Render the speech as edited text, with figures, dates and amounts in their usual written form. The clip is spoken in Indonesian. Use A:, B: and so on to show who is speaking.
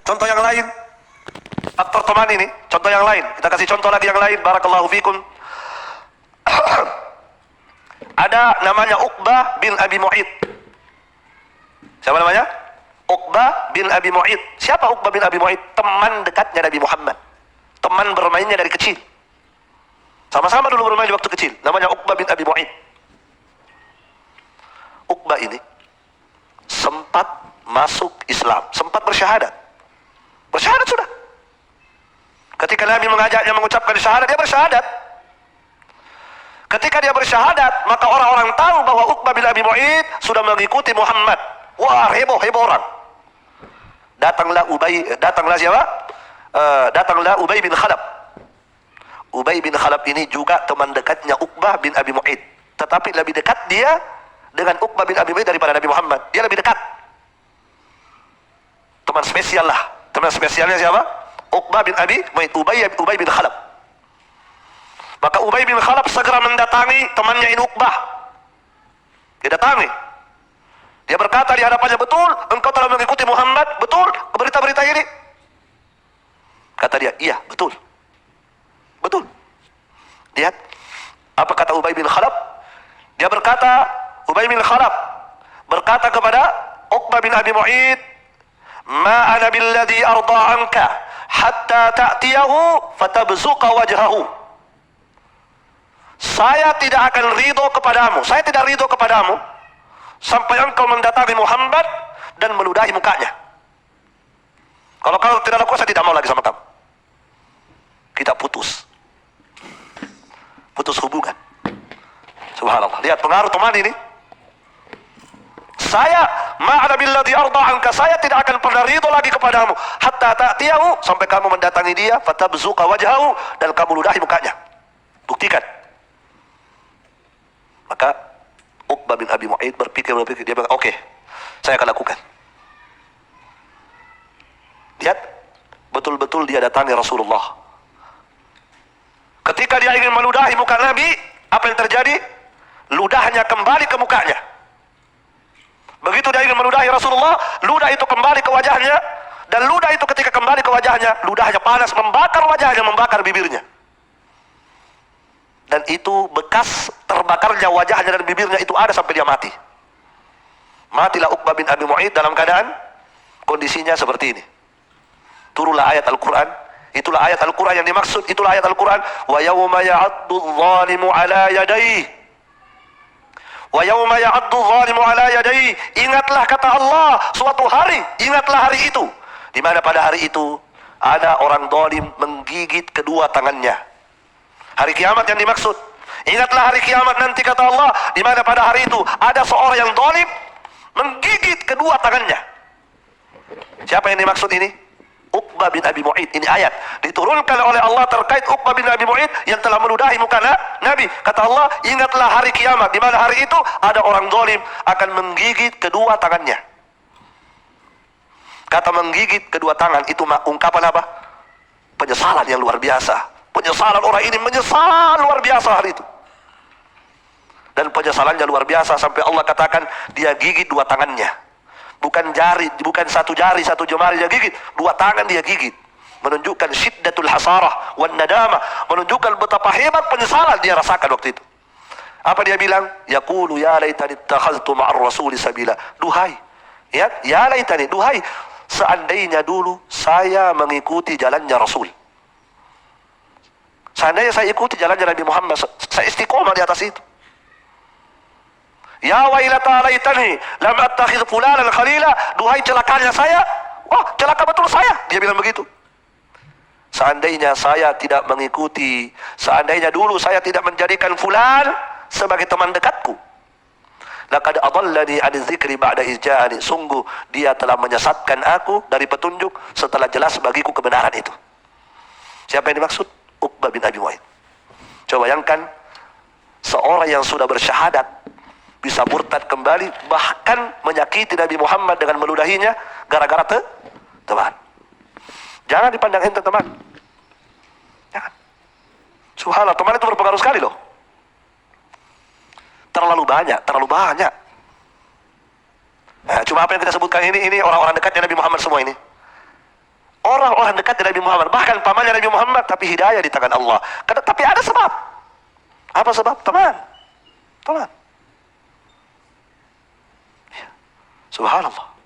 A: Contoh yang lain, faktor teman ini, contoh yang lain. Kita kasih contoh lagi yang lain. Barakallahu fikum. Ada namanya Uqbah bin Abi Mu'id. Siapa namanya? Uqbah bin Abi Mu'id. Siapa Uqbah bin Abi Mu'id? Teman dekatnya Nabi Muhammad. Teman bermainnya dari kecil. Sama-sama dulu bermain di waktu kecil. Namanya Uqbah bin Abi Mu'id. Uqbah ini sempat masuk Islam, sempat bersyahadat. Bersyahadat sudah. Ketika Nabi mengajaknya mengucapkan syahadat, dia bersyahadat. Ketika dia bersyahadat, maka orang-orang tahu bahwa Uqbah bin Abi Mu'id sudah mengikuti Muhammad. Wah, heboh orang. Datanglah siapa? Datanglah Ubay bin Khalaf. Ubay bin Khalaf ini juga teman dekatnya Uqbah bin Abi Mu'id. Tetapi lebih dekat dia dengan Uqbah bin Abi Mu'id daripada Nabi Muhammad. Dia lebih dekat. Teman spesial lah. Teman spesialnya siapa? Uqbah bin Abi Mu'id. Ubay bin Khalaf. Maka Ubay bin Khalaf segera mendatangi temannya ini Uqbah. Dia datangi. Dia berkata di hadapannya, betul engkau telah mengikuti Muhammad? Betul berita-berita ini? Kata dia, iya betul. Betul. Lihat apa kata Ubay bin Khalaf. Dia berkata, Ubay bin Khalaf berkata kepada Uqbah bin Abi Mu'id, ma ana billadhi arda anka hatta ta'tiyahu fatabzuqa wajhahu. Saya tidak akan ridho kepadamu, saya tidak ridho kepadamu sampai engkau mendatangi Muhammad dan meludahi mukanya. Kalau kau tidak lakukan, saya tidak mau lagi sama kamu. Kita putus hubungan. Subhanallah. Lihat pengaruh teman ini. Saya ma'ana billadhi arda anka, saya tidak akan pernah ridho lagi kepadamu hatta ta'tiyahu, sampai kamu mendatangi dia, fatabzuqa wajhahu, dan kamu ludahi mukanya. Buktikan. Maka Uqbah bin Abi Mu'id berpikir, dia bilang, oke, saya akan lakukan. Lihat, betul-betul dia datangi Rasulullah. Ketika dia ingin meludahi muka Nabi, apa yang terjadi? Ludahnya kembali ke mukanya. Begitu dia ingin meludahi Rasulullah, ludah itu kembali ke wajahnya, dan ludah itu ketika kembali ke wajahnya, ludahnya panas, membakar wajahnya, membakar bibirnya. Dan itu bekas terbakarnya wajahnya dan bibirnya itu ada sampai dia mati. Matilah Uqbah bin Abi Mu'id dalam keadaan kondisinya seperti ini. Turunlah ayat Al-Quran. Itulah ayat Al-Quran yang dimaksud. Itulah ayat Al-Quran. Wa yawma ya'addu dhalimu ala yadayhi. Wa yawma ya'addu dhalimu ala yadayhi. Ingatlah kata Allah, suatu hari, ingatlah hari itu, di mana pada hari itu ada orang zalim menggigit kedua tangannya. Hari kiamat yang dimaksud. Ingatlah hari kiamat nanti kata Allah, di mana pada hari itu ada seorang yang zalim menggigit kedua tangannya. Siapa yang dimaksud ini? Uqbah bin Abi Mu'id. Ini ayat diturunkan oleh Allah terkait Uqbah bin Abi Mu'id yang telah meludahi muka Nabi. Kata Allah, ingatlah hari kiamat, di mana hari itu ada orang zalim akan menggigit kedua tangannya. Kata menggigit kedua tangan itu ungkapan apa? Penyesalan yang luar biasa. Penyesalan orang ini menyesal luar biasa hari itu. Dan penyesalannya luar biasa sampai Allah katakan dia gigit dua tangannya. Bukan jari, bukan satu jari, satu jemari dia gigit, dua tangan dia gigit. Menunjukkan syiddatul hasarah wan nadamah, menunjukkan betapa hebat penyesalan dia rasakan waktu itu. Apa dia bilang? Yaqulu ya laitani ittakhadhtu ma'ar rasuli sabila. Duhai, ya laitani, duhai, seandainya dulu saya mengikuti jalannya Rasul. Seandainya saya ikuti jalannya Nabi Muhammad, saya istiqomah di atas itu. Ya wailata laitani lam attakhidh fulanan khalila. Duhai celakanya saya. Wah, celaka betul saya. Dia bilang begitu. Seandainya saya tidak mengikuti, seandainya dulu saya tidak menjadikan fulan sebagai teman dekatku. Laqad adallani 'ani dzikri ba'da iz ja'ani. Sungguh dia telah menyesatkan aku dari petunjuk setelah jelas bagiku kebenaran itu. Siapa yang dimaksud? Uqbah bin Abi Mu'id. Coba bayangkan, seorang yang sudah bersyahadat bisa murtad kembali, bahkan menyakiti Nabi Muhammad dengan meludahinya gara-gara teman. Jangan dipandang enteng teman. Jangan. Subhanallah, teman itu berpengaruh sekali loh. Terlalu banyak. Nah, cuma apa yang kita sebutkan ini orang-orang dekatnya Nabi Muhammad semua ini. orang-orang dekat Nabi Muhammad, bahkan pamannya Nabi Muhammad, tapi hidayah di tangan Allah. Tapi ada sebab. Apa sebab? Teman. Teman. Ya. Subhanallah.